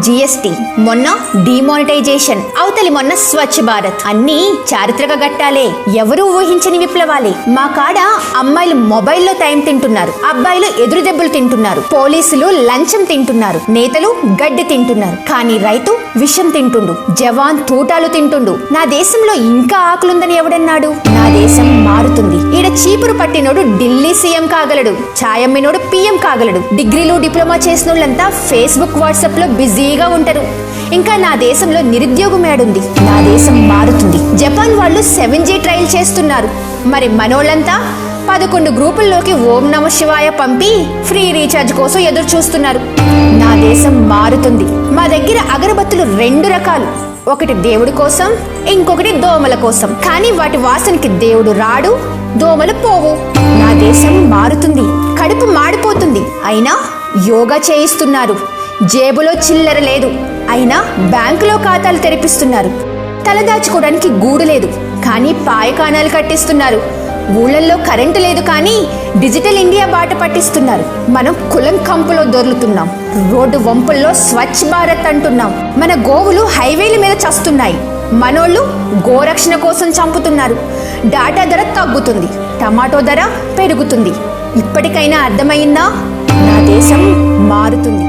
GST, మొన్న demonetisation, అవతలి మొన్న స్వచ్ఛ భారత్. అన్నీ చారిత్రక ఘట్టాలే, ఎవరూ ఊహించని విప్లవాలే. మా కాడ అమ్మాయిలు మొబైల్లో టైం తింటున్నారు, అబ్బాయిలు ఎదురు దెబ్బలు తింటున్నారు, పోలీసులు లంచం తింటున్నారు, నేతలు గడ్డి తింటున్నారు, కానీ రైతు విషం తింటుండు, జవాన్ తూటాలు తింటుండు. నా దేశంలో ఇంకా ఆకులుందని ఎవడన్నాడు? నా దేశం మారుతుంది. ఈడ చీపురు పట్టినోడు ఢిల్లీ సీఎం కాగలడు, ఛాయమ్మినోడు పిఎం కాగలడు. డిగ్రీలు డిప్లొమా చేసినోళ్ళంతా ఫేస్బుక్ వాట్సాప్ లో బిజీగా ఉంటారు. ఇంకా నా దేశంలో నిరుద్యోగం ఏడుంది? నా దేశం మారుతుంది. జపాన్ వాళ్ళు 7G ట్రయల్ చేస్తున్నారు, మరి మనోళ్ళంతా 11 గ్రూపుల్లోకి ఓం నమ శివాయ పంపి ఫ్రీ రీఛార్జ్ కోసం ఎదురు చూస్తున్నారు. నా దేశం మారుతుంది. మా దగ్గర అగరబత్తులు 2 రకాలు, ఒకటి దేవుడి కోసం, ఇంకొకటి దోమల కోసం. కానీ వాటి వాసనకి దేవుడు రాడు, దోమలు పోవు. నా దేశం మారుతుంది. కడుపు మాడిపోతుంది, అయినా యోగా చేయిస్తున్నారు. జేబులో చిల్లర లేదు, అయినా బ్యాంకులో ఖాతాలు తెరిపిస్తున్నారు. తలదాచుకోవడానికి గూడు లేదు, కానీ పాయకానాలు కట్టిస్తున్నారు. ఊళ్ళల్లో కరెంటు లేదు, కానీ డిజిటల్ ఇండియా బాట పట్టిస్తున్నారు. మనం కులం కంపులో దొర్లుతున్నాం, రోడ్డు వంపుల్లో స్వచ్ఛ భారత్ అంటున్నాం. మన గోవులు హైవేల మీద చస్తున్నాయి, మనోళ్ళు గోరక్షణ కోసం చంపుతున్నారు. డాటా ధర తగ్గుతుంది, టమాటో ధర పెరుగుతుంది. ఇప్పటికైనా అర్థమైందా? నా దేశం మారుతుంది.